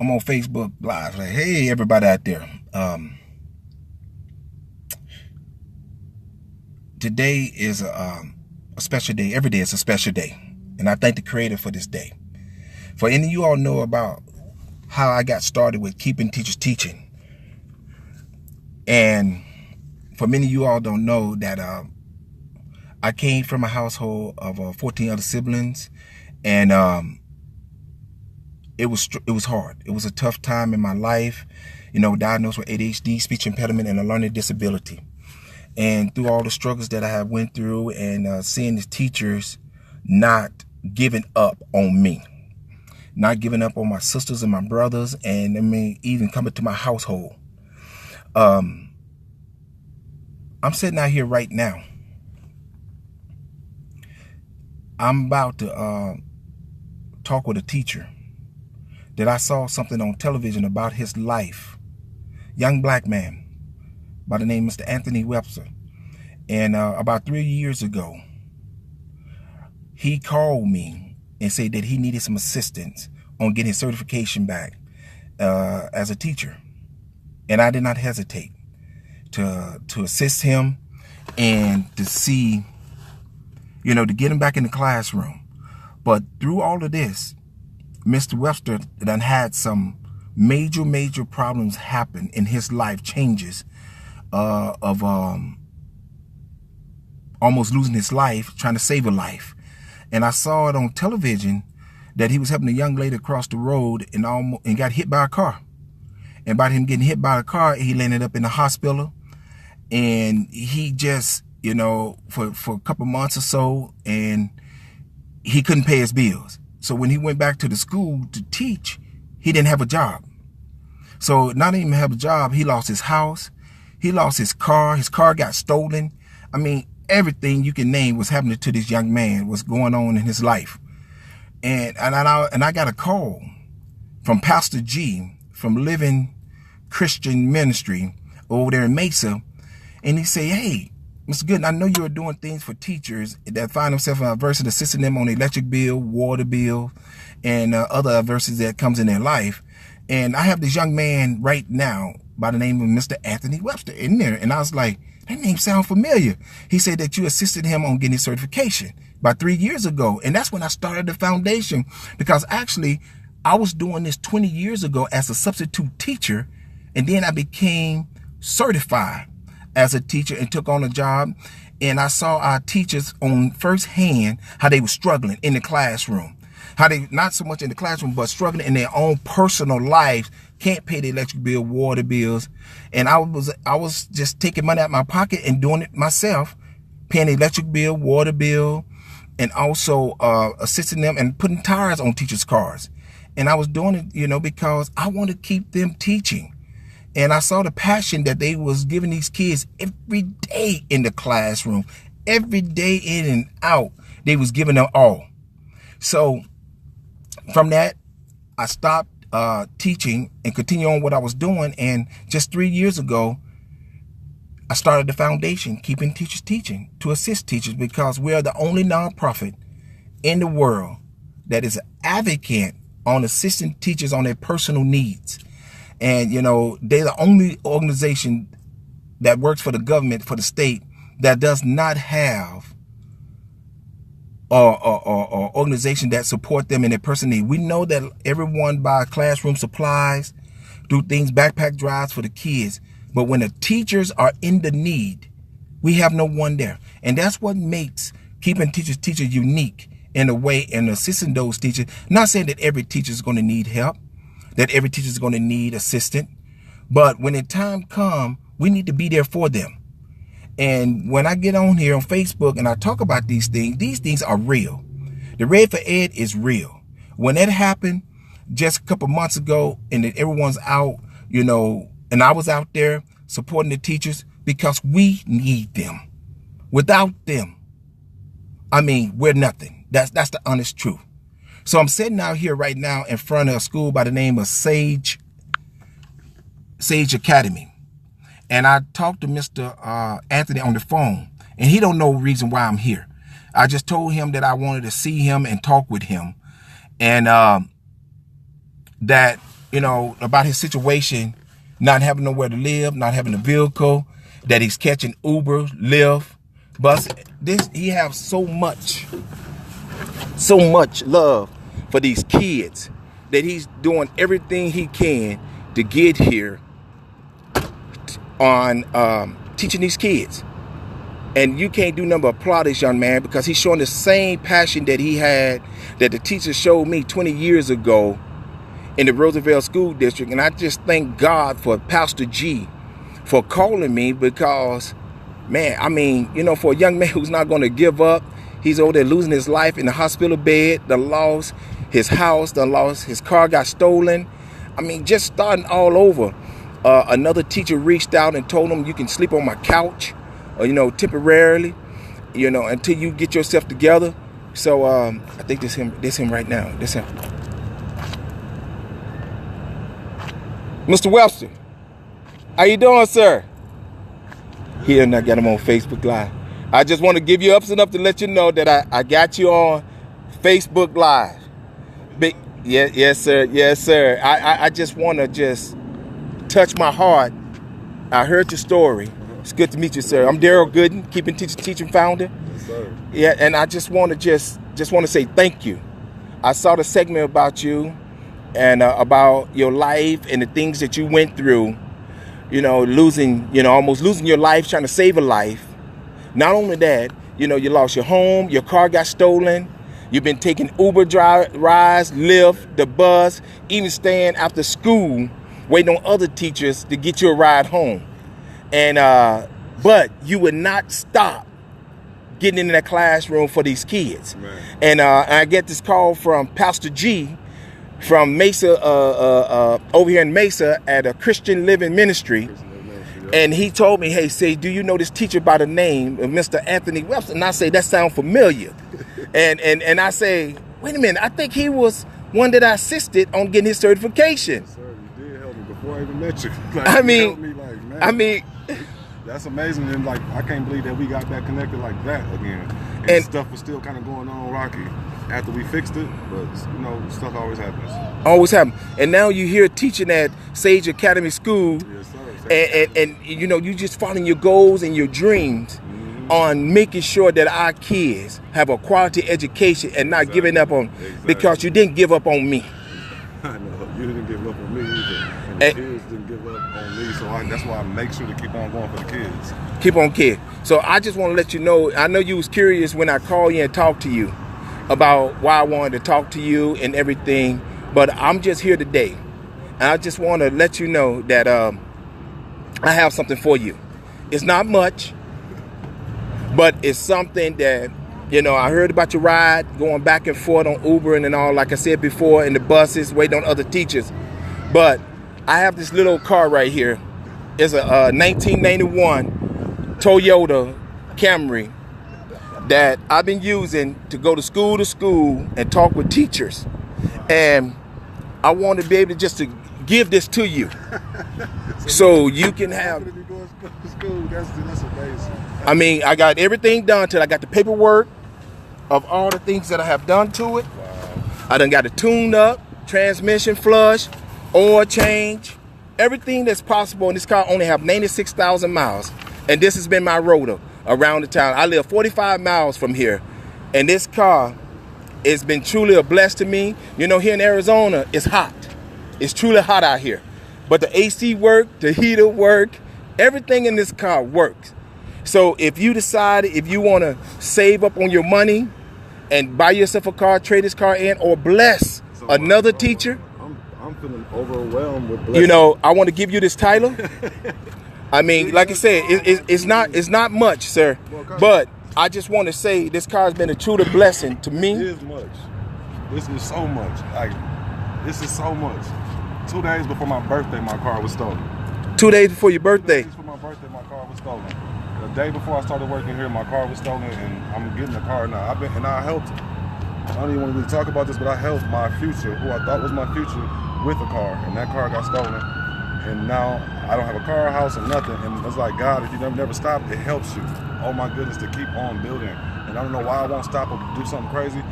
I'm on Facebook Live. Like, hey, everybody out there. Today is a special day. Every day is a special day. And I thank the Creator for this day. For any of you all know about how I got started with Keeping Teachers Teaching. And for many of you all don't know that I came from a household of 14 other siblings. And it was hard. It was a tough time in my life, diagnosed with ADHD, speech impediment, and a learning disability. And through all the struggles that I have went through and seeing the teachers not giving up on me, not giving up on my sisters and my brothers, and even coming to my household. I'm sitting out here right now. I'm about to talk with a teacher that I saw something on television about his life. Young black man by the name of Mr. Anthony Webster. And about 3 years ago, he called me and said that he needed some assistance on getting his certification back as a teacher. And I did not hesitate to assist him and to see, to get him back in the classroom. But through all of this, Mr. Webster done had some major problems happen in his life, changes of almost losing his life, trying to save a life. And I saw it on television that he was helping a young lady across the road and got hit by a car. And by him getting hit by a car, he landed up in the hospital. And he just, for a couple months or so, and he couldn't pay his bills. So when he went back to the school to teach, he didn't have a job. So not even have a job, he lost his house. He lost his car. His car got stolen. Everything you can name was happening to this young man, was going on in his life. And I got a call from Pastor G from Living Christian Ministry over there in Mesa. And he said, hey, Mr. Gooden, I know you're doing things for teachers that find themselves in adversity, assisting them on the electric bill, water bill, and other adversities that comes in their life. And I have this young man right now by the name of Mr. Anthony Webster in there. And I was like, that name sounds familiar. He said that you assisted him on getting his certification about 3 years ago. And that's when I started the foundation, because actually I was doing this 20 years ago as a substitute teacher. And then I became certified as a teacher and took on a job. And I saw our teachers on firsthand how they were struggling in the classroom. How they, not so much in the classroom, but struggling in their own personal lives, can't pay the electric bill, water bills. And I was just taking money out of my pocket and doing it myself, paying the electric bill, water bill, and also assisting them and putting tires on teachers' cars. And I was doing it, because I want to keep them teaching. And I saw the passion that they was giving these kids every day in the classroom, every day in and out. They was giving them all. So from that, I stopped teaching and continue on what I was doing. And just 3 years ago, I started the foundation, Keeping Teachers Teaching, to assist teachers, because we are the only nonprofit in the world that is an advocate on assisting teachers on their personal needs. And, they're the only organization that works for the government, for the state, that does not have or organization that support them in their personal need. We know that everyone buy classroom supplies, do things, backpack drives for the kids. But when the teachers are in the need, we have no one there. And that's what makes Keeping Teachers Teaching unique in a way, and assisting those teachers. Not saying that every teacher is going to need help, that every teacher is going to need assistance. But when the time comes, we need to be there for them. And when I get on here on Facebook and I talk about these things are real. The Red for Ed is real. When that happened just a couple months ago, and that everyone's out, and I was out there supporting the teachers, because we need them. Without them, we're nothing. That's the honest truth. So I'm sitting out here right now in front of a school by the name of Sage Academy. And I talked to Mr. Anthony on the phone, and he don't know the reason why I'm here. I just told him that I wanted to see him and talk with him, and that you know, about his situation, not having nowhere to live, not having a vehicle, that he's catching Uber, Lyft, bus. He has so much love for these kids that he's doing everything he can to get here on teaching these kids. And you can't do nothing but applaud this young man, because he's showing the same passion that he had, that the teacher showed me 20 years ago in the Roosevelt School District. And I just thank God for Pastor G for calling me, because, man, I mean, you know, for a young man who's not going to give up, he's over there losing his life in the hospital bed, done lost his house, done lost his car, got stolen. I mean, just starting all over. Another teacher reached out and told him, you can sleep on my couch, you know, temporarily, you know, until you get yourself together. So I think this him right now. This him. Mr. Webster, how you doing, sir? Here, and I got him on Facebook Live. I just want to give you ups and up to let you know that I got you on Facebook Live. Yes, sir. Yes, sir. I just want to just touch my heart. I heard your story. It's good to meet you, sir. I'm Daryl Gooden, Keeping Teaching founder. Yes, sir. Yeah, and I just want to just want to say thank you. I saw the segment about you and about your life and the things that you went through. You know, almost losing your life trying to save a life. Not only that, you know, you lost your home, your car got stolen. You've been taking Uber rides, Lyft, the bus, even staying after school, waiting on other teachers to get you a ride home. And but you would not stop getting into that classroom for these kids. Man. And I get this call from Pastor G from Mesa, over here in Mesa at a Christian Living Ministry. And he told me, hey, say, do you know this teacher by the name of Mr. Anthony Webster? And I say, that sounds familiar. and I say, wait a minute, I think he was one that I assisted on getting his certification. Sir, you did help me before I even met you. Like, I mean, that's amazing. And like, I can't believe that we got back connected like that again. And stuff was still kind of going on rocky after we fixed it, but you know, stuff always happens. Always happens. And now you're here teaching at Sage Academy School. Yes, sir. And you know, you just following your goals and your dreams on making sure that our kids have a quality education and not giving up on, because you didn't give up on me. I know, you didn't give up on me either. And the kids didn't give up on me, so that's why I make sure to keep on going for the kids. Keep on kids. So I just want to let you know, I know you was curious when I called you and talked to you about why I wanted to talk to you and everything, but I'm just here today. And I just want to let you know that I have something for you. It's not much, but it's something that, you know, I heard about your ride, going back and forth on Uber and all, like I said before, in the buses, waiting on other teachers. But I have this little car right here. It's a 1991 Toyota Camry that I've been using to go to school and talk with teachers. And I want to be able just to give this to you so you can have. That's amazing. I mean, I got everything done till I got the paperwork of all the things that I have done to it. Wow. I done got it tuned up, transmission flush, oil change, everything that's possible. And this car only have 96,000 miles. And this has been my rotor around the town. I live 45 miles from here. And this car has been truly a blessing to me. You know, here in Arizona, it's hot. It's truly hot out here. But the AC work, the heater work, everything in this car works. So if you decide, if you want to save up on your money and buy yourself a car, trade this car in, or bless another teacher. I'm feeling overwhelmed with blessings. You know, I want to give you this title. I mean, like I said, it's not much, sir. But I just want to say this car has been a true blessing to me. It is much. This is so much. Like, this is so much. 2 days before my birthday, my car was stolen. 2 days before your birthday? 2 days before my birthday, my car was stolen. The day before I started working here, my car was stolen, and I'm getting the car now. I helped. I don't even want to really talk about this, but I helped my future, who I thought was my future, with a car, and that car got stolen. And now I don't have a car, house, or nothing. And it's like, God, if you never stop, it helps you. Oh my goodness, to keep on building. And I don't know why I won't stop or do something crazy.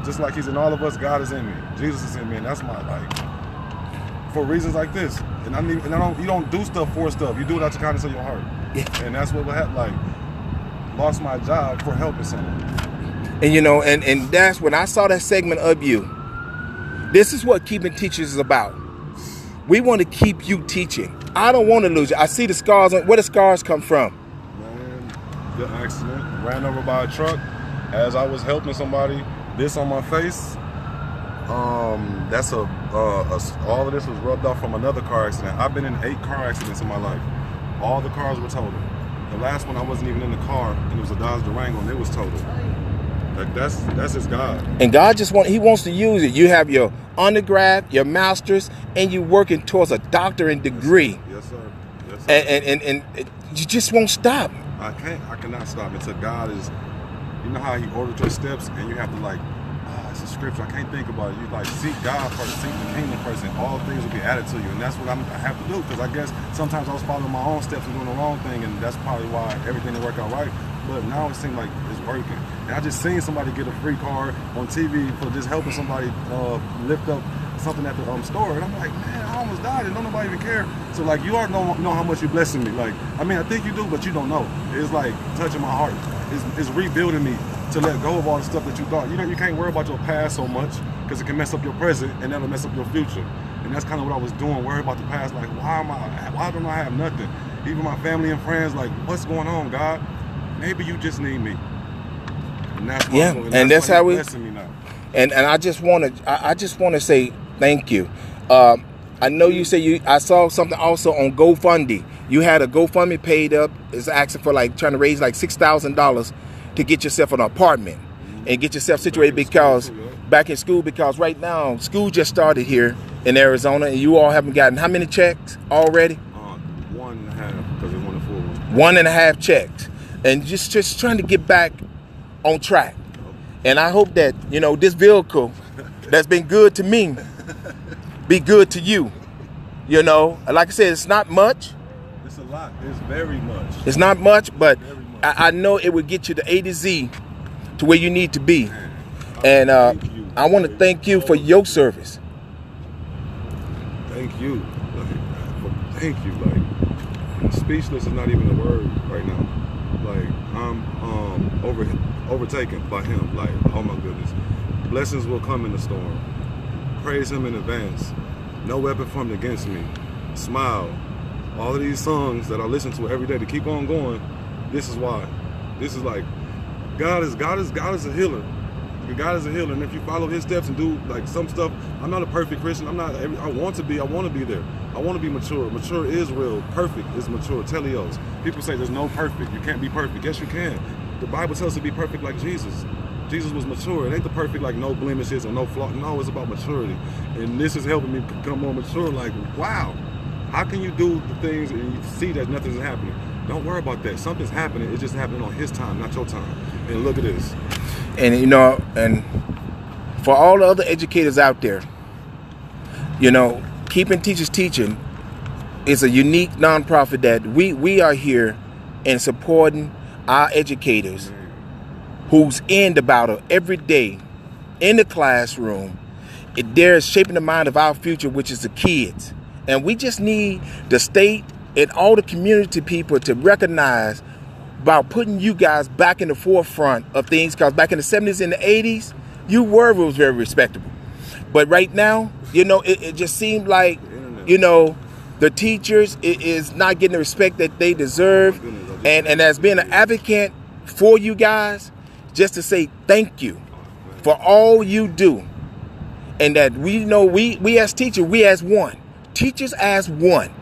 Just like He's in all of us, God is in me. Jesus is in me, and that's my life. for reasons like this. And you don't do stuff for stuff. You do it out the kindness of your heart. Yeah. And that's what happened. Like, lost my job for helping someone. And you know, and that's when I saw that segment of you. This is what Keeping Teachers is about. We want to keep you teaching. I don't want to lose you. I see the scars. Where the scars come from? Man, the accident. Ran over by a truck as I was helping somebody. This on my face. That's all of this was rubbed off from another car accident. I've been in 8 car accidents in my life. All the cars were totaled. The last one I wasn't even in the car, and it was a Dodge Durango, and it was totaled. Like that's his God. And God he wants to use it. You have your undergrad, your master's, and you're working towards a doctorate degree. Yes, sir. Yes, sir. And you just won't stop. I cannot stop until God is. You know how He ordered your steps, and you have to like. It's a scripture. I can't think about it. You like seek God first, seek the kingdom first, and all things will be added to you. And that's what I have to do. Because I guess sometimes I was following my own steps and doing the wrong thing, and that's probably why everything didn't work out right. But now it seems like it's working. And I just seen somebody get a free car on TV for just helping somebody lift up something at the store, and I'm like, man, I almost died, and don't nobody even care. So like, you already know how much you're blessing me. Like, I mean, I think you do, but you don't know. It's like touching my heart. It's rebuilding me to let go of all the stuff that you thought. You can't worry about your past so much because it can mess up your present, and that'll mess up your future. And that's kind of what I was doing, worried about the past. Like, why don't I have nothing? Even my family and friends, like, what's going on, God? Maybe you just need me. And that's why and that's how we. Blessing me now. And I just want to say thank you. I know you say I saw something also on GoFundMe. You had a GoFundMe paid up. It's asking for like trying to raise like $6,000 to get yourself an apartment and get yourself situated back in school, because right now school just started here in Arizona, and you all haven't gotten how many checks already? 1.5, because it's 1 to 4. 1.5 checks, and just trying to get back on track. And I hope that this vehicle that's been good to me be good to you. Like I said, it's not much. It's a lot. It's very much. It's not much, but I know it will get you to A to Z to where you need to be. And I want to thank you for your service. Thank you. Thank you. Like, speechless is not even a word right now. Like, I'm overtaken by Him. Like, oh my goodness. Blessings will come in the storm. Praise Him in advance. No weapon formed against me. Smile. All of these songs that I listen to every day to keep on going. This is why. This is like, God is a healer. God is a healer, and if you follow His steps and do like some stuff, I'm not a perfect Christian. I want to be there. I want to be mature. Mature is real. Perfect is mature. Teleos. People say there's no perfect. You can't be perfect. Yes, you can. The Bible tells us to be perfect like Jesus. Jesus was mature. It ain't the perfect like no blemishes or no flaw. No, it's about maturity. And this is helping me become more mature. Like, wow, how can you do the things and you see that nothing's happening? Don't worry about that. Something's happening. It's just happening on His time, not your time. And look at this. And and for all the other educators out there, Keeping Teachers Teaching is a unique nonprofit that we are here and supporting our educators who's in the battle every day in the classroom. They're shaping the mind of our future, which is the kids. And we just need the state and all the community people to recognize about putting you guys back in the forefront of things, because back in the 70s and the 80s, was very respectable. But right now, it just seemed like, the teachers is not getting the respect that they deserve. And as being an advocate for you guys, just to say thank you for all you do. And that we as teachers, we as one. Teachers as one.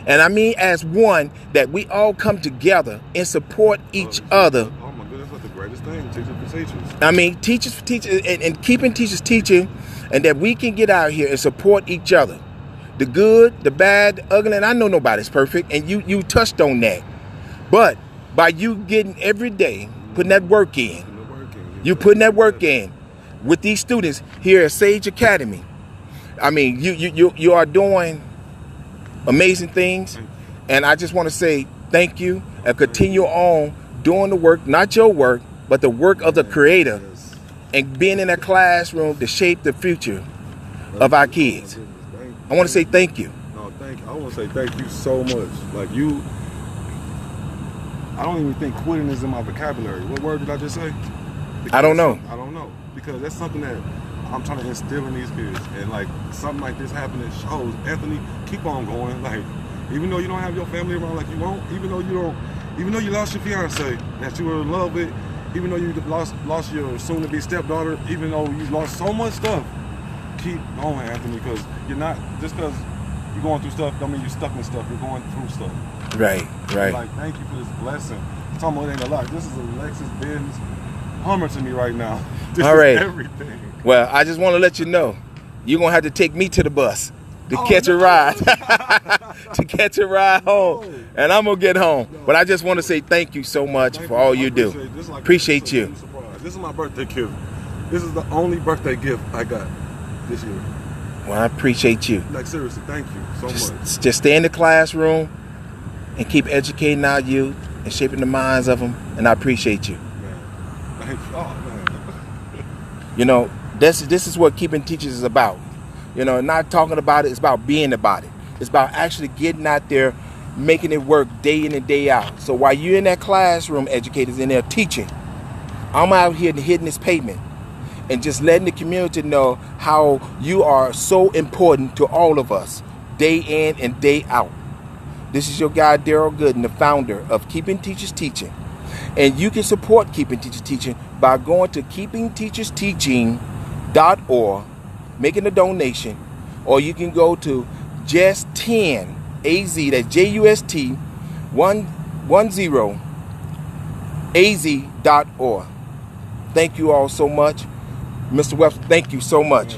And I mean as one, that we all come together and support each other. Oh my goodness, that's the greatest thing, teachers for teachers. I mean, teachers for teachers, and Keeping Teachers Teaching, and that we can get out here and support each other. The good, the bad, the ugly, and I know nobody's perfect, and you touched on that. But by you getting every day, putting that work in, you putting that work in with these students here at Sage Academy. I mean, you are doing amazing things, and I just want to say thank you and continue on doing the work, not your work, but the work of the Creator, and being in that classroom to shape the future of our kids. Thank I want to say thank you. No, thank you. I want to say thank you so much. Like you, I don't even think quitting is in my vocabulary. What word did I just say? Because I don't know. I don't know. Because that's something that I'm trying to instill in these kids. And like something like this happening shows, Anthony, keep on going. Like, even though you don't have your family around like you want, even though you lost your fiance that you were in love with, even though you lost your soon-to-be stepdaughter, even though you lost so much stuff, keep going, Anthony, because you're not, just because you're going through stuff don't mean you're stuck in stuff. You're going through stuff. Right. Like, thank you for this blessing. I'm talking about it ain't a lot. This is a Lexus Benz Hummer to me right now. This All right. is everything. Well, I just want to let you know, you're going to have to take me to the bus to catch a ride. To catch a ride home. No. And I'm going to get home. No. But I just want to say thank you so much for all you do. Appreciate you. This is my birthday gift. This is the only birthday gift I got this year. Well, I appreciate you. Like, seriously, thank you so much. Just stay in the classroom and keep educating our youth and shaping the minds of them. And I appreciate you. Man, thank you. Oh, man. You know, this is what Keeping Teachers is about. You know, not talking about it, it's about being about it. It's about actually getting out there, making it work day in and day out. So while you're in that classroom, educators in there teaching, I'm out here hitting this pavement and just letting the community know how you are so important to all of us, day in and day out. This is your guy, Daryl Gooden, the founder of Keeping Teachers Teaching. And you can support Keeping Teachers Teaching by going to keepingteachersteaching.org, making a donation, or you can go to just10az, that's JUST 110az.org. Thank you all so much. Mr. Webster, thank you so much.